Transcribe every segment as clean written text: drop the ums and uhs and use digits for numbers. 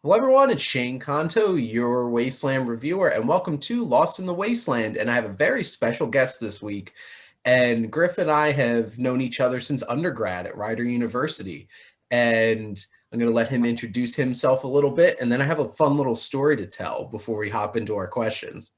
Hello, everyone. It's Shane Kanto, your Wasteland Reviewer, and welcome to Lost in the Wasteland. And I have a very special guest this week. And Griff and I have known each other since undergrad at Rider University. And I'm going to let him introduce himself a little bit, and then I have a fun little story to tell before we hop into our questions.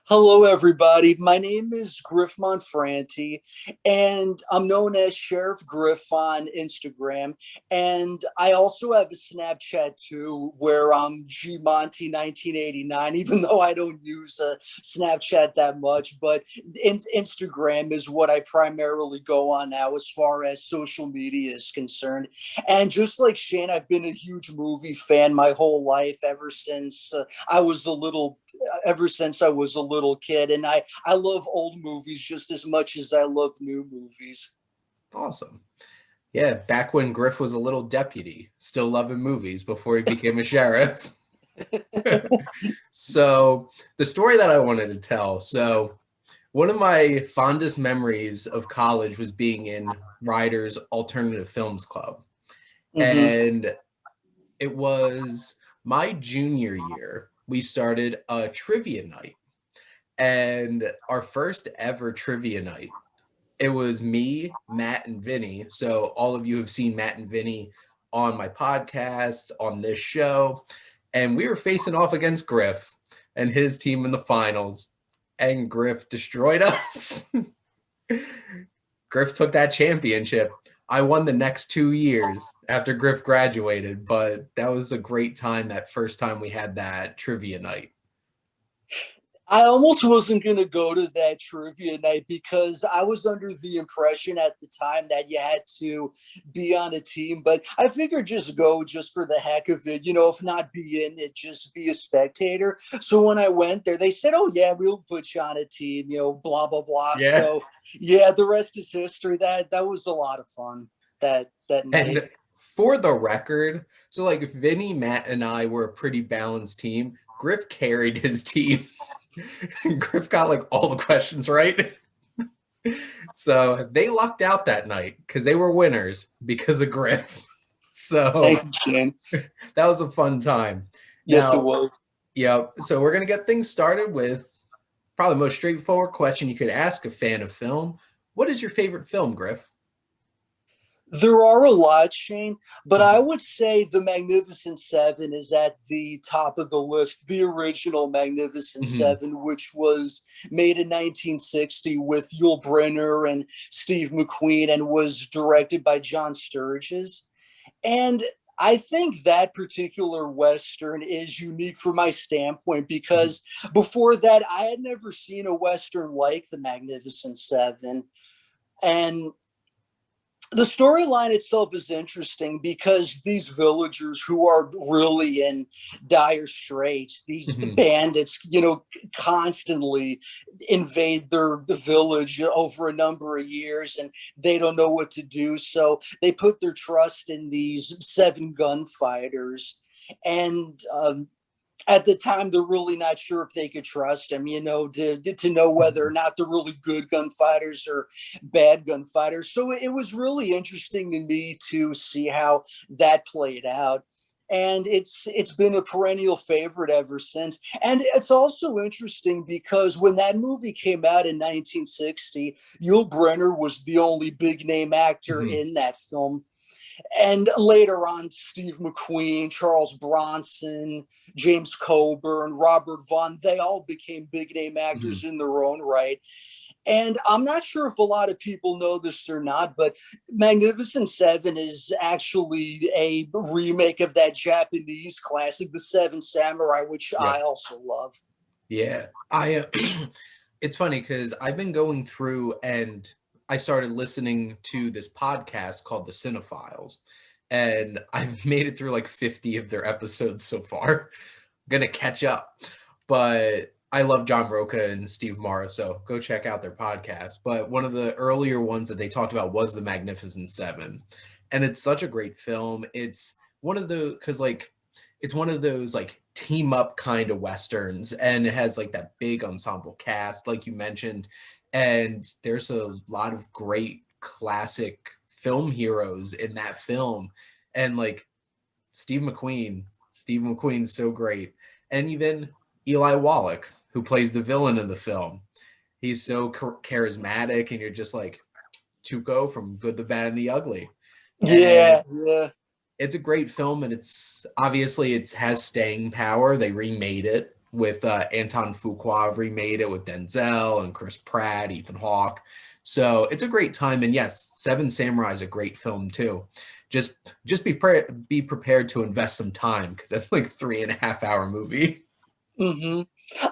Hello, everybody. My name is Griff Montferrante, and I'm known as Sheriff Griff on Instagram. And I also have a Snapchat too, where I'm Gmonty 1989, even though I don't use Snapchat that much. But Instagram is what I primarily go on now as far as social media is concerned. And just like Shane, I've been a huge movie fan my whole life I was a little ever since I was a little kid. And I love old movies just as much as I love new movies. Awesome. Yeah, back when Griff was a little deputy, still loving movies before he became a sheriff. So, the story that I wanted to tell. So, one of my fondest memories of college was being in Ryder's Alternative Films Club. Mm-hmm. And it was my junior year. We started a trivia night. And our first ever trivia night, it was me, Matt, and Vinny. So all of you have seen Matt and Vinny on my podcast, on this show. And we were facing off against Griff and his team in the finals. And Griff destroyed us. Griff took that championship. I won the next 2 years after Griff graduated, but that was a great time, that first time we had that trivia night. I almost wasn't going to go to that trivia night because I was under the impression at the time that you had to be on a team. But I figured just go just for the heck of it. If not be in it, just be a spectator. So when I went there, they said, "Oh, yeah, we'll put you on a team, blah, blah, blah." Yeah. So, yeah, the rest is history. That was a lot of fun that night. And for the record, so like Vinny, Matt, and I were a pretty balanced team. Griff carried his team. Griff got like all the questions right. So they lucked out that night because they were winners because of Griff. So Thank you, Shane. that was a fun time. Yes, it Now, was. yeah, so we're gonna get things started with probably the most straightforward question you could ask a fan of film. What is your favorite film, Griff? There are a lot, Shane, but I Mhm. would say the Magnificent Seven is at the top of the list. The original Magnificent Mhm. Seven, which was made in 1960 with Yul Brynner and Steve McQueen and was directed by John Sturges. And I think that particular Western is unique from my standpoint Mhm. because before that, I had never seen a Western like the Magnificent Seven. And the storyline itself is interesting because these villagers who are really in dire straits, these Mhm. bandits, constantly invade the village over a number of years and they don't know what to do. So they put their trust in these seven gunfighters. And at the time they're really not sure if they could trust him, to know whether or not they're really good gunfighters or bad gunfighters. So it was really interesting to me to see how that played out. And it's been a perennial favorite ever since. And it's also interesting because when that movie came out in 1960, Yul Brynner was the only big name actor Mhm. in that film. And later on, Steve McQueen, Charles Bronson, James Coburn, Robert Vaughn, they all became big name Mhm. actors in their own right. And I'm not sure if a lot of people know this or not, but Magnificent Seven is actually a remake of that Japanese classic, The Seven Samurai, which Yeah. I also love. Yeah. It's funny because I've been going through and I started listening to this podcast called The Cinephiles, and I've made it through like 50 of their episodes so far. Gonna catch up. But I love John Roca and Steve Mara, so go check out their podcast. But one of the earlier ones that they talked about was The Magnificent Seven. And it's such a great film. It's one of the, because like, it's one of those like team up kind of westerns, and it has like that big ensemble cast, like you mentioned. And there's a lot of great classic film heroes in that film. And like Steve McQueen. Steve McQueen's so great. And even Eli Wallach, who plays the villain in the film. He's so charismatic, and you're just like, Tuco from Good, the Bad, and the Ugly. And Yeah. it's a great film, and it's obviously it has staying power. They remade it with Anton Fuqua remade it with Denzel and Chris Pratt, Ethan Hawke. So it's a great time. And yes, Seven Samurai is a great film too. Just be prepared to invest some time, because that's like 3.5 hour movie. Mm-hmm.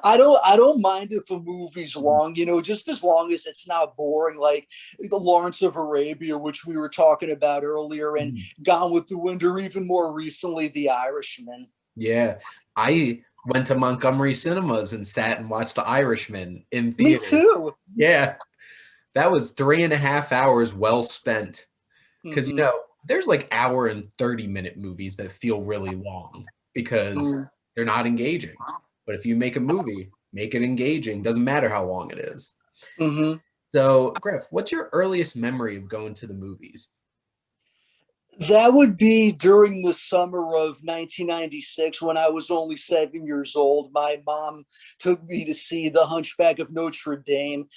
I don't mind if a movie's long, just as long as it's not boring, like the Lawrence of Arabia, which we were talking about earlier, and Gone with the Wind, or even more recently, The Irishman. Yeah, I went to Montgomery Cinemas and sat and watched The Irishman in theater. Me too. Yeah, that was 3.5 hours well spent. Because there's like hour and 30-minute movies that feel really long because they're not engaging. But if you make a movie, make it engaging. Doesn't matter how long it is. Mm-hmm. So, Griff, what's your earliest memory of going to the movies? That would be during the summer of 1996, when I was only 7 years old. My mom took me to see The Hunchback of Notre Dame,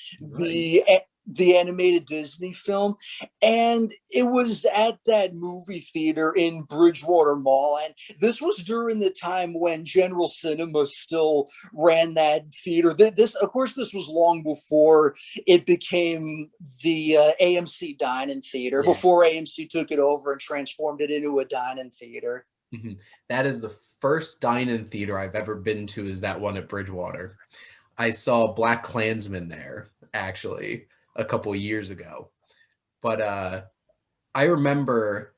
the animated Disney film. And it was at that movie theater in Bridgewater Mall. And this was during the time when General Cinema still ran that theater. Of course, this was long before it became the AMC Dine-In Theater, before AMC took it over and transformed it into a dine-in theater. Mm-hmm. That is the first dine-in theater I've ever been to, is that one at Bridgewater. I saw Black Klansman there, actually, a couple of years ago. But I remember,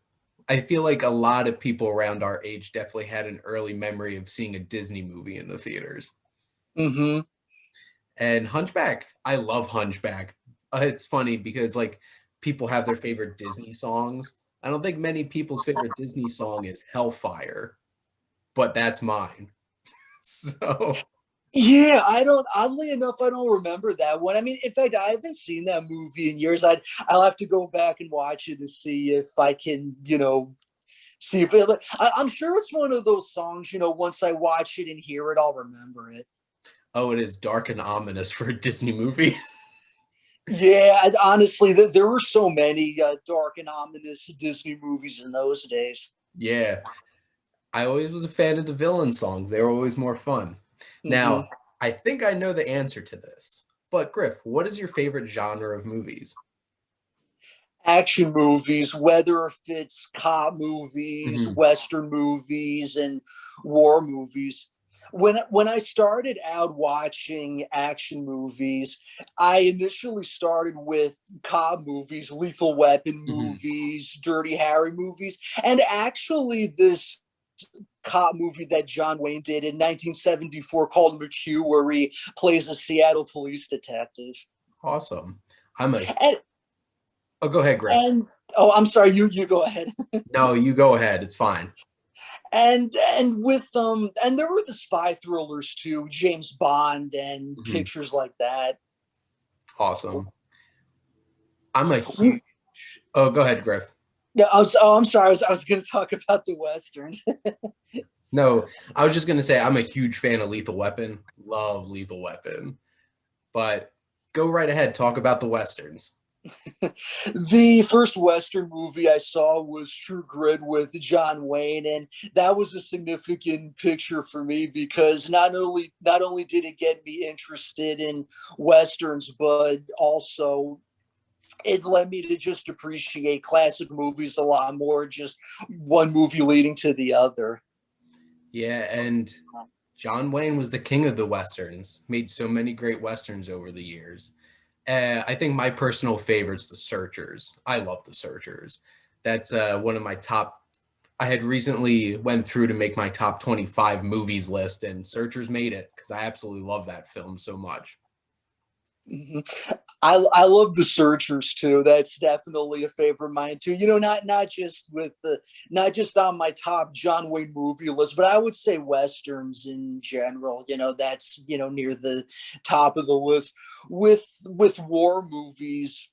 I feel like a lot of people around our age definitely had an early memory of seeing a Disney movie in the theaters. Mm-hmm. And Hunchback, I love Hunchback. It's funny because like people have their favorite Disney songs. I don't think many people's favorite Disney song is Hellfire, but that's mine. So yeah, oddly enough, I don't remember that one. I mean, in fact, I haven't seen that movie in years. I'll have to go back and watch it to see if I can, see if I'm sure it's one of those songs, once I watch it and hear it, I'll remember it. Oh, it is dark and ominous for a Disney movie. Yeah, honestly, there were so many dark and ominous Disney movies in those days. Yeah, I always was a fan of the villain songs. They were always more fun. Mm-hmm. Now, I think I know the answer to this, but Griff, what is your favorite genre of movies? Action movies, whether if it's cop movies, Mm-hmm. Western movies, and war movies. When I started out watching action movies, I initially started with cop movies, Lethal Weapon movies, Dirty Harry movies, and actually this cop movie that John Wayne did in 1974 called McHugh, where he plays a Seattle police detective. Awesome. And Oh, go ahead, Griff. I'm sorry, you go ahead. No, you go ahead. It's fine. and with and there were the spy thrillers too, James Bond and pictures like that. Awesome. I'm a huge. Oh, go ahead, Griff. Yeah, I'm sorry. I was going to talk about the westerns. No, I was just gonna say I'm a huge fan of Lethal Weapon. Love Lethal Weapon. But go right ahead. Talk about the westerns. The first Western movie I saw was True Grit with John Wayne, and that was a significant picture for me because not only did it get me interested in Westerns, but also it led me to just appreciate classic movies a lot more, just one movie leading to the other. Yeah, and John Wayne was the king of the westerns. Made so many great westerns over the years. I think my personal favorite's The Searchers. I love The Searchers. That's one of my top. I had recently went through to make my top 25 movies list, and Searchers made it because I absolutely love that film so much. Mm-hmm. I love The Searchers too. That's definitely a favorite of mine too. Not just on my top John Wayne movie list, but I would say westerns in general. That's near the top of the list. With war movies,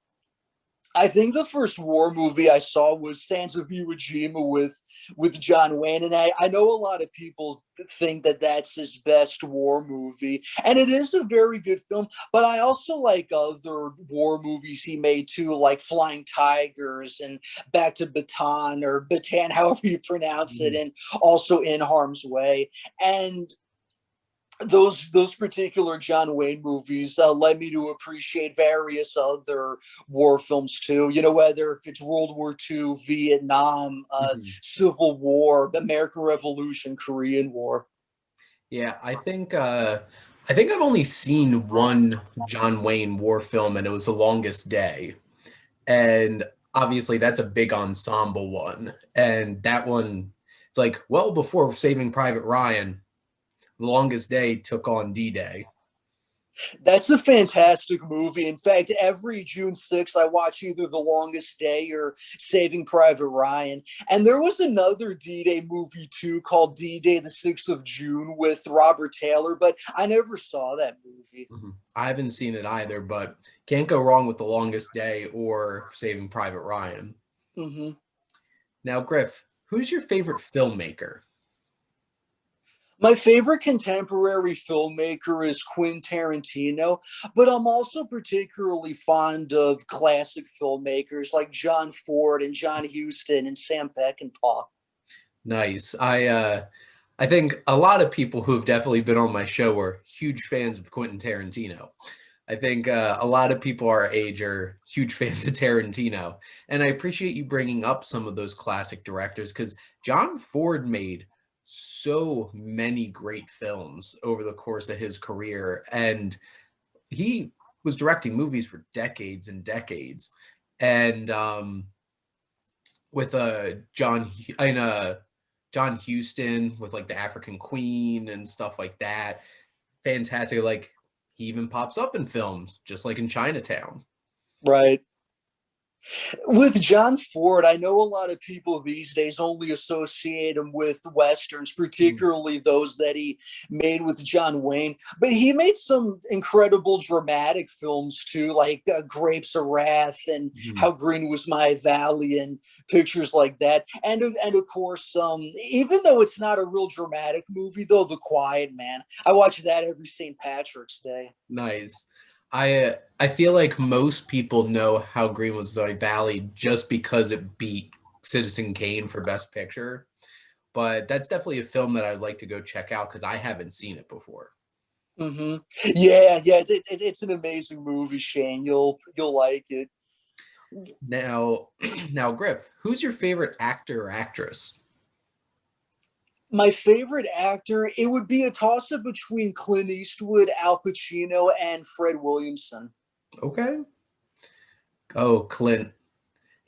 I think the first war movie I saw was Sands of Iwo Jima with John Wayne, and I know a lot of people think that that's his best war movie, and it is a very good film. But I also like other war movies he made too, like Flying Tigers and Back to Bataan or Bataan, however you pronounce it, Mhm. and also In Harm's Way. And those particular John Wayne movies led me to appreciate various other war films too. You know, whether if it's World War II, Vietnam, Mhm. Civil War, the American Revolution, Korean War. Yeah, I think I've only seen one John Wayne war film, and it was The Longest Day. And obviously that's a big ensemble one. And that one, it's like well before Saving Private Ryan, The Longest Day took on D-Day. That's a fantastic movie. In fact, every June 6th, I watch either The Longest Day or Saving Private Ryan. And there was another D Day movie too called D Day, the 6th of June with Robert Taylor, but I never saw that movie. Mhm. I haven't seen it either, but can't go wrong with The Longest Day or Saving Private Ryan. Hmm. Now, Griff, who's your favorite filmmaker? My favorite contemporary filmmaker is Quentin Tarantino, but I'm also particularly fond of classic filmmakers like John Ford and John Huston and Sam Peckinpah. Nice. I think a lot of people who've definitely been on my show are huge fans of Quentin Tarantino. I think a lot of people our age are huge fans of Tarantino, and I appreciate you bringing up some of those classic directors because John Ford made so many great films over the course of his career, and he was directing movies for decades and decades. And with John Huston with like the African Queen and stuff like that. Fantastic. Like he even pops up in films, just like in Chinatown. Right. With John Ford, I know a lot of people these days only associate him with westerns, Mhm. particularly those that he made with John Wayne. But he made some incredible dramatic films too, like Grapes of Wrath and Mhm. How Green Was My Valley and pictures like that. And of course, even though it's not a real dramatic movie, though, The Quiet Man, I watch that every St. Patrick's Day. Nice. I feel like most people know how Green was My Valley just because it beat Citizen Kane for Best Picture. But that's definitely a film that I'd like to go check out because I haven't seen it before. Hmm. Yeah, it's an amazing movie, Shane. You'll like it. Now, now, Griff, who's your favorite actor or actress? My favorite actor, it would be a toss up between Clint Eastwood, Al Pacino, and Fred Williamson. Okay. Oh, Clint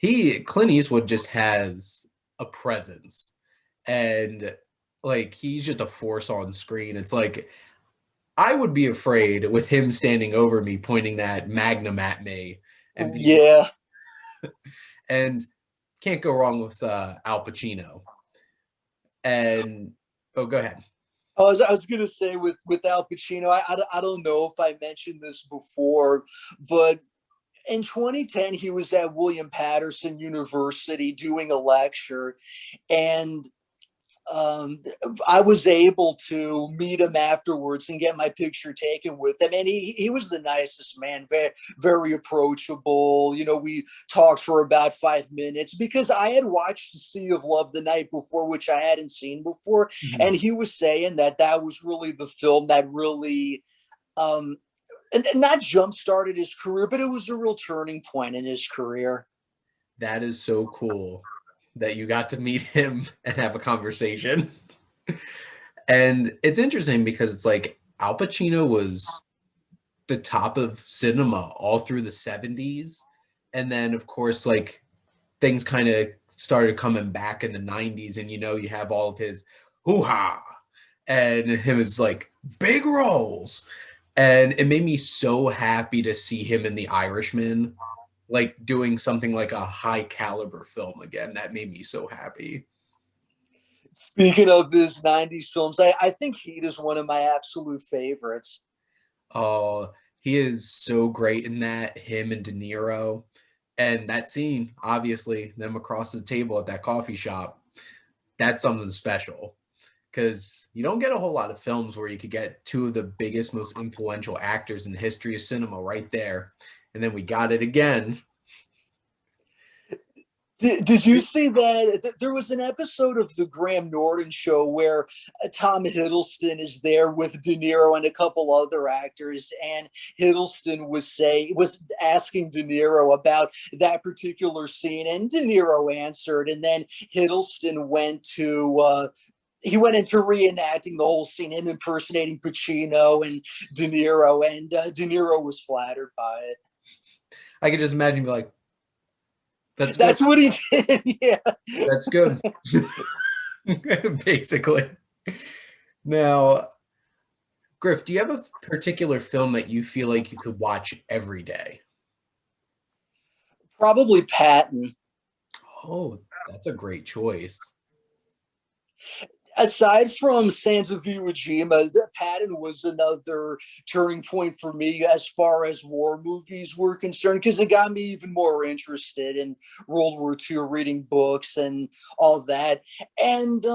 Eastwood just has a presence and like he's just a force on screen. It's like I would be afraid with him standing over me pointing that magnum at me and be Yeah. and can't go wrong with Al Pacino. And oh, go ahead. I was going to say with Al Pacino, I don't know if I mentioned this before, but in 2010, he was at William Patterson University doing a lecture, and um, I was able to meet him afterwards and get my picture taken with him. And he was the nicest man, very, very approachable. You know, we talked for about 5 minutes because I had watched The Sea of Love the night before, which I hadn't seen before. Mhm. And he was saying that that was really the film that really, um, and not jump started his career, but it was a real turning point in his career. That is so cool that you got to meet him and have a conversation. And it's interesting because it's like Al Pacino was the top of cinema all through the 70s. And then, of course, like things kind of started coming back in the 90s. And, you have all of his hoo ha and him is like big roles. And it made me so happy to see him in The Irishman, like doing something like a high caliber film again. That made me so happy. Speaking of his 90s films, I think Heat is one of my absolute favorites. Oh, he is so great in that, him and De Niro. And that scene, obviously, them across the table at that coffee shop, that's something special. Because you don't get a whole lot of films where you could get two of the biggest, most influential actors in the history of cinema right there. And then we got it again. Did you see that there was an episode of the Graham Norton show where Tom Hiddleston is there with De Niro and a couple other actors, and Hiddleston was asking De Niro about that particular scene, and De Niro answered, and then Hiddleston went to he went into reenacting the whole scene, him impersonating Pacino and De Niro, and De Niro was flattered by it. I could just imagine be like, that's what he did. Yeah, that's good. Basically. Now, Griff, do you have a particular film that you feel like you could watch every day? Probably Patton. Oh, that's a great choice. Aside from Sands of Iwo Jima, Patton was another turning point for me as far as war movies were concerned, because it got me even more interested in World War II, reading books and all that. And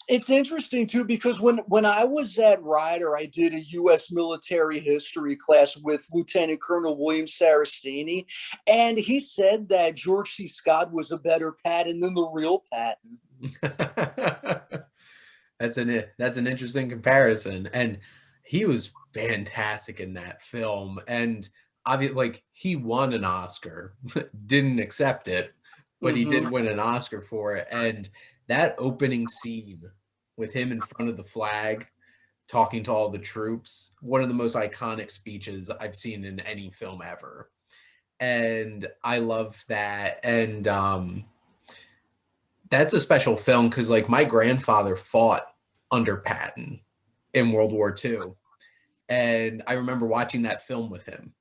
it's interesting too, because when I was at Rider, I did a U.S. military history class with Lieutenant Colonel William Saraceni, and he said that George C. Scott was a better Patton than the real Patton. That's an interesting comparison, and he was fantastic in that film. And obviously, like, he won an Oscar, didn't accept it, but he did win an Oscar for it. And that opening scene with him in front of the flag, talking to all the troops, one of the most iconic speeches I've seen in any film ever. And I love that. And that's a special film because, like, my grandfather fought under Patton in World War II. And I remember watching that film with him.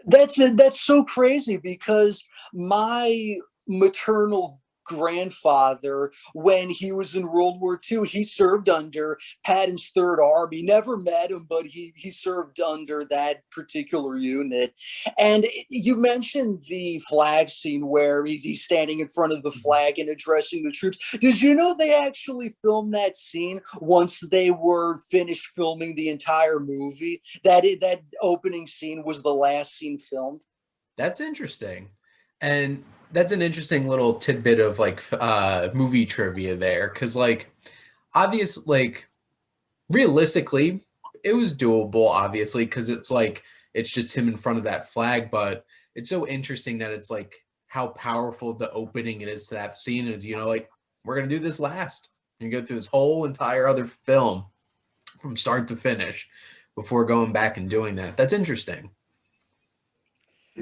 That's so crazy, because my maternal grandfather, when he was in World War II, he served under Patton's Third Army. Never met him, but he served under that particular unit. And you mentioned the flag scene where he's standing in front of the flag and addressing the troops. Did you know they actually filmed that scene once they were finished filming the entire movie? That opening scene was the last scene filmed. That's interesting. And that's an interesting little tidbit of, like, movie trivia there, because, like, like, realistically, it was doable, obviously, because it's like it's just him in front of that flag. But it's so interesting that it's like how powerful the opening it is to that scene is. Like, we're gonna do this last. You go through this whole entire other film from start to finish before going back and doing that. That's interesting.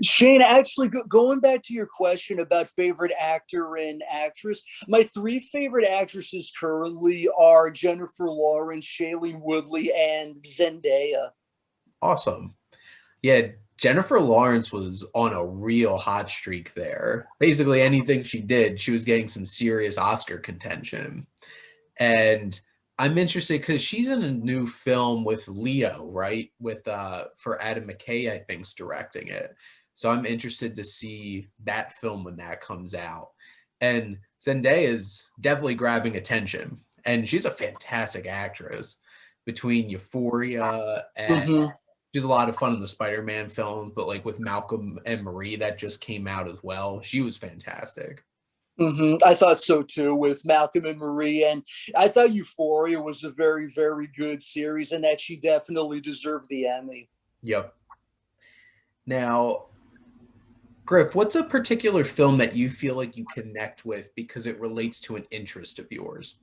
Shane, actually, going back to your question about favorite actor and actress, my three favorite actresses currently are Jennifer Lawrence, Shailene Woodley, and Zendaya. Awesome. Yeah, Jennifer Lawrence was on a real hot streak there. Basically, anything she did, she was getting some serious Oscar contention. And I'm interested because she's in a new film with Leo, right? With for Adam McKay, I think's directing it. So I'm interested to see that film when that comes out. And Zendaya is definitely grabbing attention, and she's a fantastic actress. Between Euphoria and she's a lot of fun in the Spider-Man films, but like with Malcolm and Marie that just came out as well, she was fantastic. I thought so too, with Malcolm and Marie, and I thought Euphoria was a very, very good series, and that she definitely deserved the Emmy. Yep. Now, Griff, what's a particular film that you feel like you connect with because it relates to an interest of yours?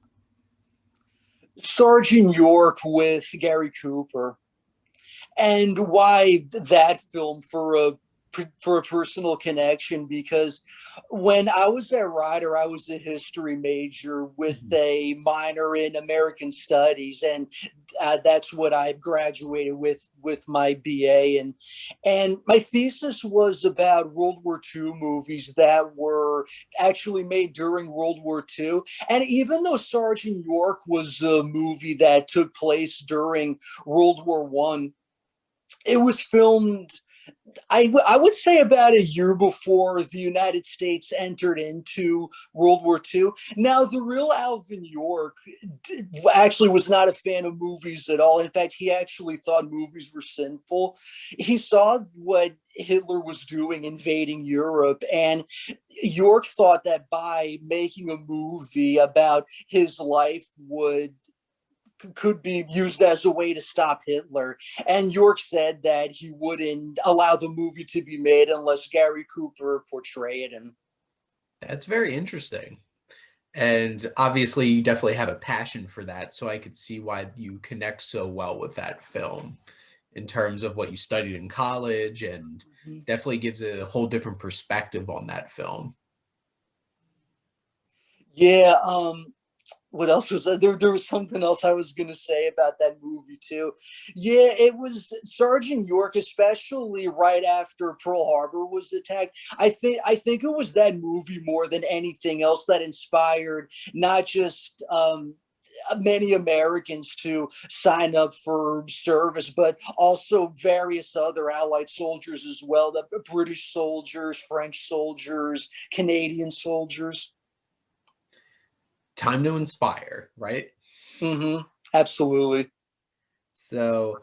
Sergeant York with Gary Cooper. And why that film for a personal connection, because when I was at Rider, I was a history major with a minor in American Studies, and that's what I graduated with my BA. And my thesis was about World War II movies that were actually made during World War II. And even though Sergeant York was a movie that took place during World War I, it was filmed I would say about a year before the United States entered into World War II. Now, the real Alvin York actually was not a fan of movies at all. In fact, he actually thought movies were sinful. He saw what Hitler was doing, invading Europe, and York thought that by making a movie about his life would could be used as a way to stop Hitler. And York said that he wouldn't allow the movie to be made unless Gary Cooper portrayed him. That's very interesting. And obviously, you definitely have a passion for that. So I could see why you connect so well with that film in terms of what you studied in college, and definitely gives a whole different perspective on that film. Yeah, what else was that? There was something else I was going to say about that movie too. Yeah, it was Sergeant York, especially right after Pearl Harbor was attacked. I think it was that movie more than anything else that inspired not just many Americans to sign up for service, but also various other Allied soldiers as well, the British soldiers, French soldiers, Canadian soldiers. Time to inspire, right? Mm-hmm. Absolutely. So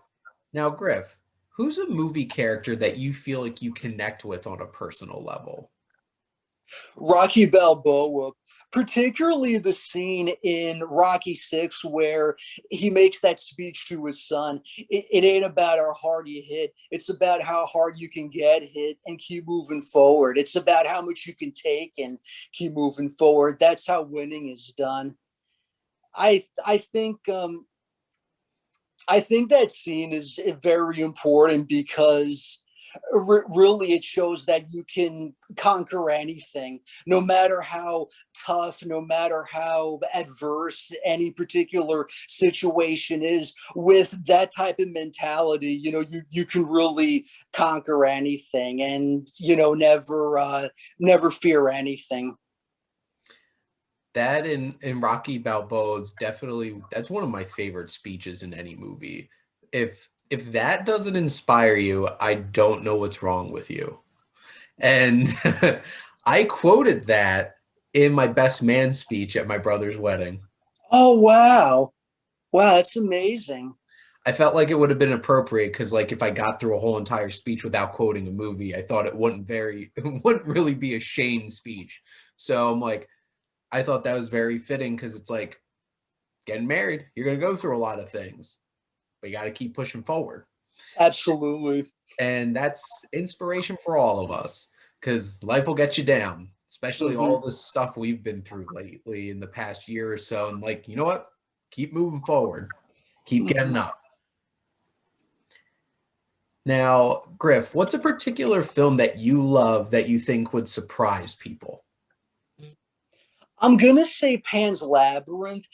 now, Griff, who's a movie character that you feel like you connect with on a personal level? Rocky Balboa, particularly the scene in Rocky Six where he makes that speech to his son. It ain't about how hard you hit. It's about how hard you can get hit and keep moving forward. It's about how much you can take and keep moving forward. That's how winning is done. I think I think that scene is very important because really it shows that you can conquer anything, no matter how tough, no matter how adverse any particular situation is. With that type of mentality, you can really conquer anything, and never fear anything. That in Rocky Balboa is definitely, that's one of my favorite speeches in any movie. If that doesn't inspire you, I don't know what's wrong with you. And I quoted that in my best man speech at my brother's wedding. Oh, wow. Wow, that's amazing. I felt like it would have been appropriate because, like, if I got through a whole entire speech without quoting a movie, I thought it wouldn't really be a Shane speech. So I'm like, I thought that was very fitting because it's like getting married. You're gonna go through a lot of things, but you got to keep pushing forward. Absolutely. And that's inspiration for all of us because life will get you down, especially all Hmm. this stuff we've been through lately in the past year or so. And like, you know what? Keep moving forward, keep getting Hmm. up. Now, Griff, what's a particular film that you love that you think would surprise people? I'm gonna say Pan's Labyrinth,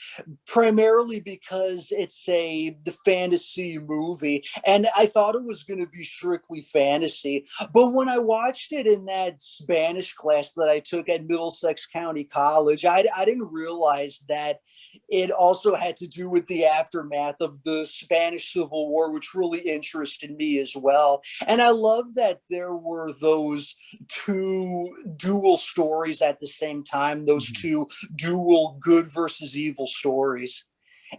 primarily because it's a the fantasy movie, and I thought it was gonna be strictly fantasy. But when I watched it in that Spanish class that I took at Middlesex County College, I didn't realize that it also had to do with the aftermath of the Spanish Civil War, which really interested me as well. And I love that there were those two dual stories at the same time, those Mhm. two dual good versus evil stories.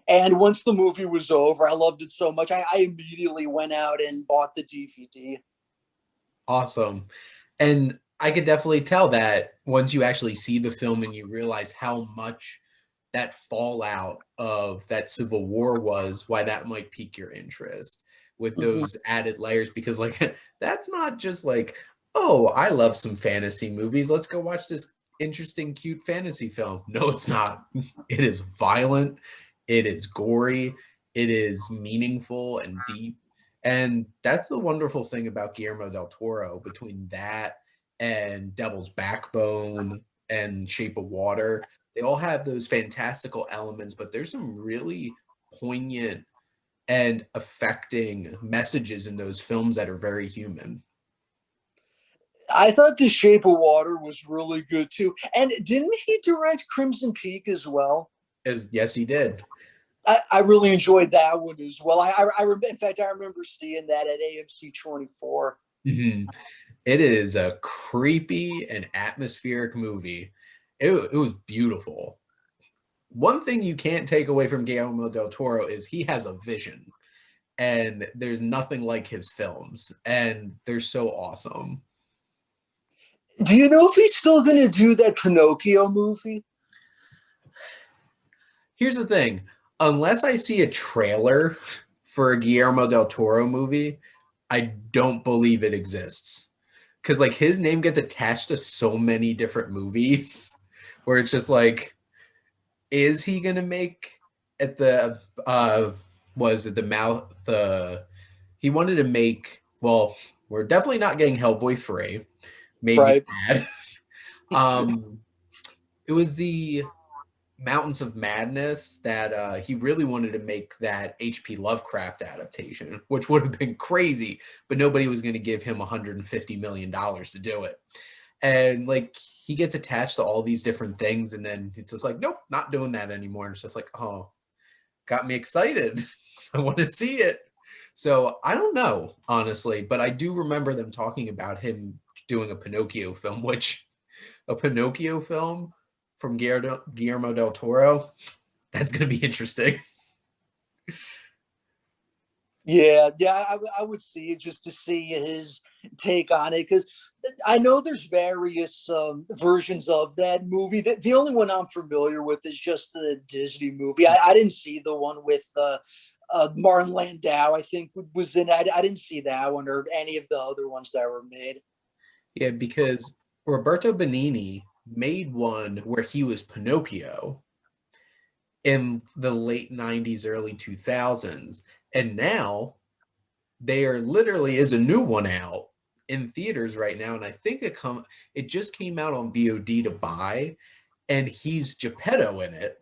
And once the movie was over, I loved it so much. I immediately went out and bought the DVD. Awesome. And I could definitely tell that once you actually see the film and you realize how much that fallout of that Civil War was, why that might pique your interest with Mhm. those added layers. Because, like, that's not just like, oh, I love some fantasy movies. Let's go watch this interesting, cute fantasy film. No, it's not. It is violent, it is gory, it is meaningful and deep. And that's the wonderful thing about Guillermo del Toro. Between that and Devil's Backbone and Shape of Water, they all have those fantastical elements, but there's some really poignant and affecting messages in those films that are very human. I thought The Shape of Water was really good too. And didn't he direct Crimson Peak as well? As yes, he did. I really enjoyed that one as well. In fact, I remember seeing that at AMC 24. Mhm. It is a creepy and atmospheric movie. It was beautiful. One thing you can't take away from Guillermo del Toro is he has a vision, and there's nothing like his films, and they're so awesome. Do you know if he's still going to do that Pinocchio movie? Here's the thing, unless I see a trailer for a Guillermo del Toro movie, I don't believe it exists. Because like his name gets attached to so many different movies where it's just like, is he gonna make at the was it the mouth the he wanted to make, well, we're definitely not getting Hellboy 3. Made me Right. mad. um it was the Mountains of Madness that he really wanted to make that HP Lovecraft adaptation, which would have been crazy, but nobody was going to give him $150 million to do it. And like he gets attached to all these different things, and then it's just like, nope, not doing that anymore. And it's just like, oh, got me excited. I want to see it. So I don't know, honestly, but I do remember them talking about him doing a Pinocchio film, which a Pinocchio film from Guillermo del Toro, that's going to be interesting. Yeah, yeah, I would see it just to see his take on it because I know there's various versions of that movie. The only one I'm familiar with is just the Disney movie. I didn't see the one with Martin Landau, I think was in. I didn't see that one or any of the other ones that were made. Yeah, because Roberto Benigni made one where he was Pinocchio in the late 90s, early 2000s. And now there literally is a new one out in theaters right now. And I think it just came out on VOD to buy, and he's Geppetto in it.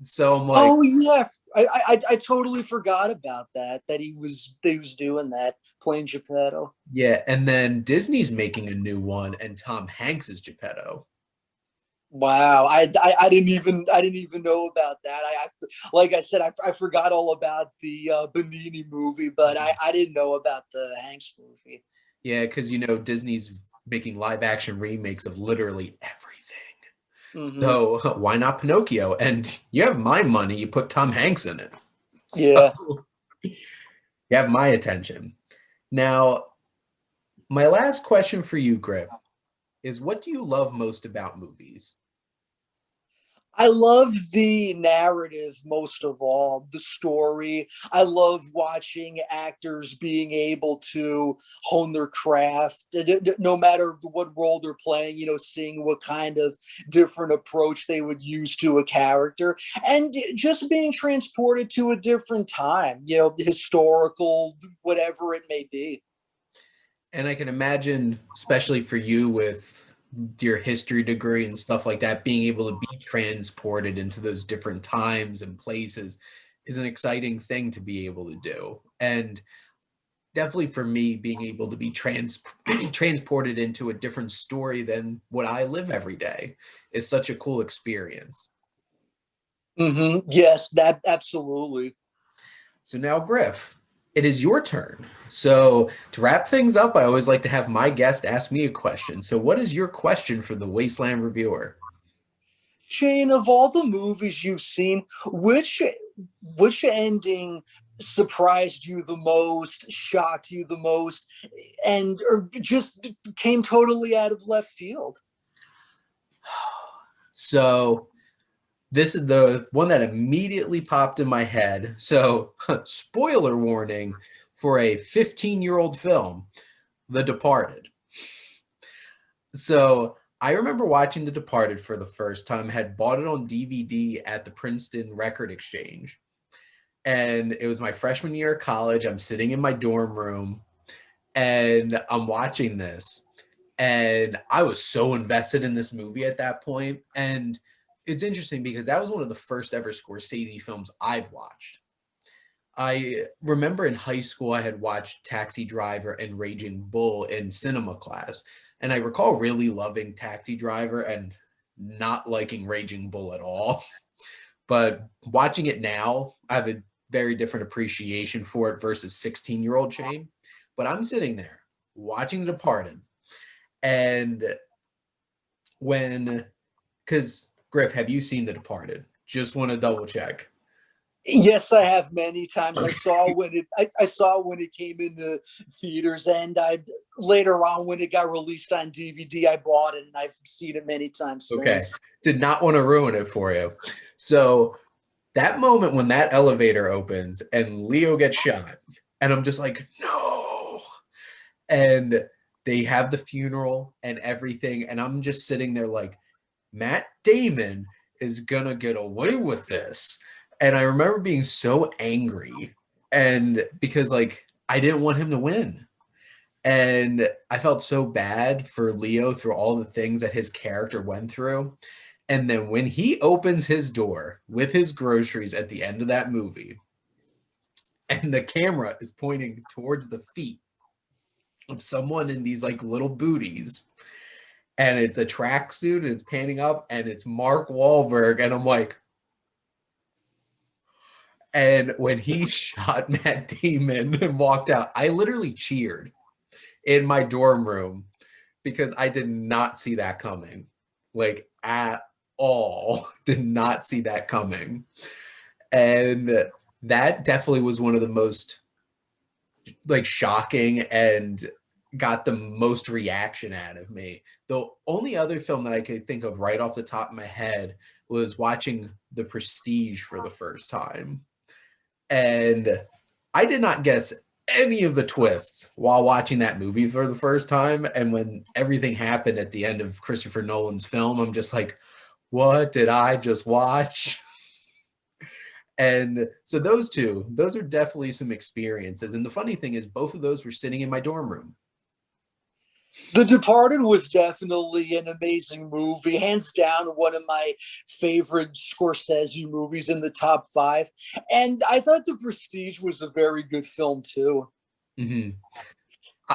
So I'm like, Oh yeah, I totally forgot about that. That he was doing that, playing Geppetto. yeah. And then Disney's making a new one, and Tom Hanks is Geppetto. Wow, I didn't even know about that. Like I said, I forgot all about the Benini movie, but I didn't know about the Hanks movie. Yeah, because Disney's making live action remakes of literally everything. Hmm. So why not Pinocchio? And you have my money, you put Tom Hanks in it. So Yeah. you have my attention. Now, my last question for you, Griff, is what do you love most about movies? I love the narrative most of all, the story. I love watching actors being able to hone their craft, no matter what role they're playing, seeing what kind of different approach they would use to a character, and just being transported to a different time, historical, whatever it may be. And I can imagine, especially for you with your history degree and stuff like that, being able to be transported into those different times and places is an exciting thing to be able to do. And definitely for me, being able to be transported into a different story than what I live every day is such a cool experience. Yes, that absolutely. So now, Griff, it is your turn. So to wrap things up, I always like to have my guest ask me a question. So what is your question for the Wasteland Reviewer? Shane, of all the movies you've seen, which ending surprised you the most, shocked you the most, and or just came totally out of left field? So this is the one that immediately popped in my head. So spoiler warning for a 15-year-old film, The Departed. So I remember watching The Departed for the first time, had bought it on DVD at the Princeton Record Exchange. And it was my freshman year of college. I'm sitting in my dorm room and I'm watching this. And I was so invested in this movie at that point. And it's interesting because that was one of the first ever Scorsese films I've watched. I remember in high school, I had watched Taxi Driver and Raging Bull in cinema class. And I recall really loving Taxi Driver and not liking Raging Bull at all. But watching it now, I have a very different appreciation for it versus 16-year-old Shane. But I'm sitting there watching The Departed. And because Griff, have you seen The Departed? Just want to double check. Yes, I have many times. I saw when it came into theaters, and I later on when it got released on DVD, I bought it and I've seen it many times Okay. since. Did not want to ruin it for you. So that moment when that elevator opens and Leo gets shot, and I'm just like, no. And they have the funeral and everything, and I'm just sitting there like, Matt Damon is gonna get away with this. And I remember being so angry, and because like I didn't want him to win. And I felt so bad for Leo through all the things that his character went through. And then when he opens his door with his groceries at the end of that movie, and the camera is pointing towards the feet of someone in these like little booties, and it's a tracksuit and it's panning up and it's Mark Wahlberg, and I'm like, and when he shot Matt Damon and walked out, I literally cheered in my dorm room because I did not see that coming, like at all. Did not see that coming. And that definitely was one of the most like shocking and got the most reaction out of me. The only other film that I could think of right off the top of my head was watching The Prestige for the first time. And I did not guess any of the twists while watching that movie for the first time. And when everything happened at the end of Christopher Nolan's film, I'm just like, what did I just watch? And so those are definitely some experiences. And the funny thing is, both of those were sitting in my dorm room. The Departed was definitely an amazing movie, hands down one of my favorite Scorsese movies in the top 5. And I thought The Prestige was a very good film too. Mm-hmm.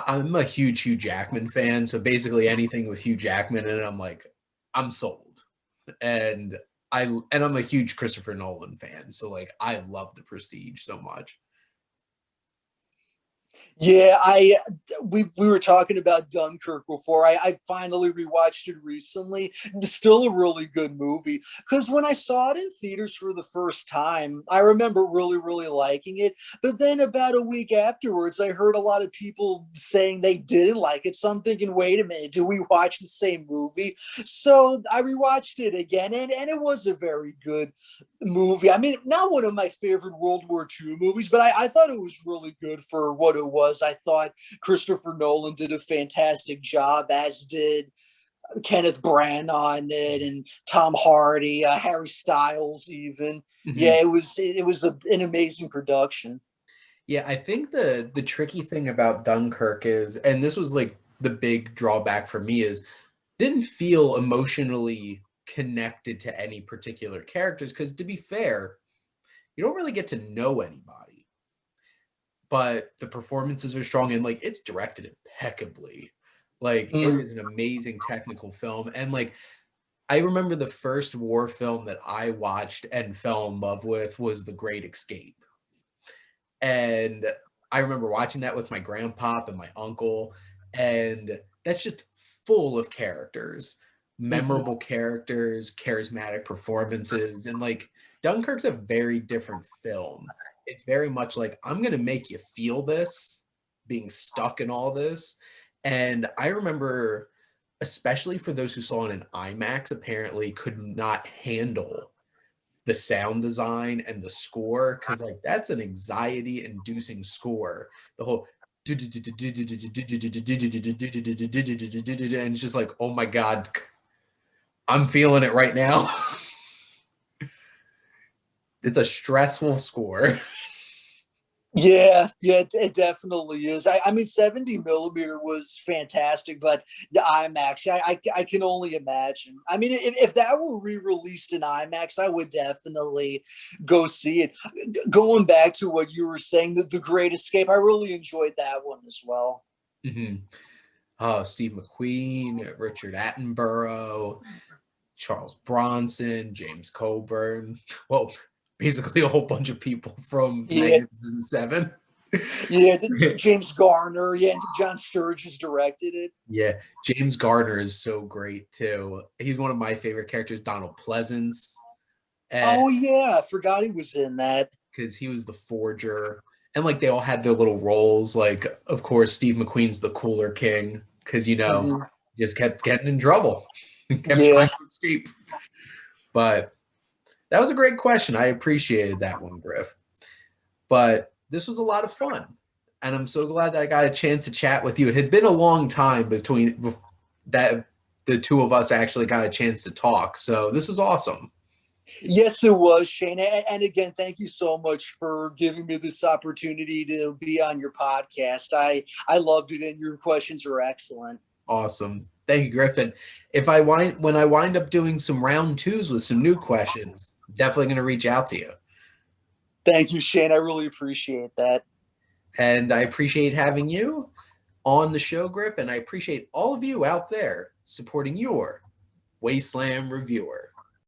I'm a huge Hugh Jackman fan, so basically anything with Hugh Jackman in it, I'm like, I'm sold. And I'm a huge Christopher Nolan fan, so like I love The Prestige so much. Yeah, we were talking about Dunkirk before. I finally rewatched it recently. It's still a really good movie because when I saw it in theaters for the first time, I remember really liking it. But then about a week afterwards, I heard a lot of people saying they didn't like it. So I'm thinking, wait a minute, do we watch the same movie? So I rewatched it again, and it was a very good movie. I mean, not one of my favorite World War II movies, but I thought it was really good for what it was. I thought Christopher Nolan did a fantastic job, as did Kenneth Branagh on it, and Tom Hardy, Harry Styles, even. Mm-hmm. Yeah, it was an amazing production. Yeah, I think the tricky thing about Dunkirk is, and this was like the big drawback for me, is didn't feel emotionally connected to any particular characters because to be fair, you don't really get to know anybody. But the performances are strong and like it's directed impeccably. Like it is an amazing technical film. And like I remember the first war film that I watched and fell in love with was The Great Escape. And I remember watching that with my grandpop and my uncle, and that's just full of characters, memorable characters, charismatic performances, and like Dunkirk's a very different film. It's very much like I'm gonna make you feel this, being stuck in all this. And I remember, especially for those who saw it in IMAX, apparently could not handle the sound design and the score because like that's an anxiety inducing score, the whole and it's just like, oh my god, I'm feeling it right now. It's a stressful score. Yeah, it definitely is. I mean, 70 millimeter was fantastic, but the IMAX, I can only imagine. I mean, if that were re-released in IMAX, I would definitely go see it. Going back to what you were saying, the Great Escape, I really enjoyed that one as well. Mm-hmm. Oh, Steve McQueen, Richard Attenborough, Charles Bronson, James Coburn. Well, basically a whole bunch of people from Yeah, Magnificent Seven. Yeah, James Garner. Yeah, and John Sturges directed it. Yeah, James Garner is so great too. He's one of my favorite characters, Donald Pleasance, and Oh yeah, I forgot he was in that. because he was the forger, and like they all had their little roles. Like, of course, Steve McQueen's the cooler king because Mhm. just kept getting in trouble, kept Yeah. trying to escape. But that was a great question. I appreciated that one, Griff. But this was a lot of fun. And I'm so glad that I got a chance to chat with you. It had been a long time between that the two of us actually got a chance to talk. So this was awesome. Yes, it was, Shane. And again, thank you so much for giving me this opportunity to be on your podcast. I loved it, and your questions were excellent. Awesome. Thank you, Griffin. When I wind up doing some round twos with some new questions, definitely going to reach out to you. Thank you, Shane. I really appreciate that. And I appreciate having you on the show, Griff, and I appreciate all of you out there supporting your Wasteland Reviewer.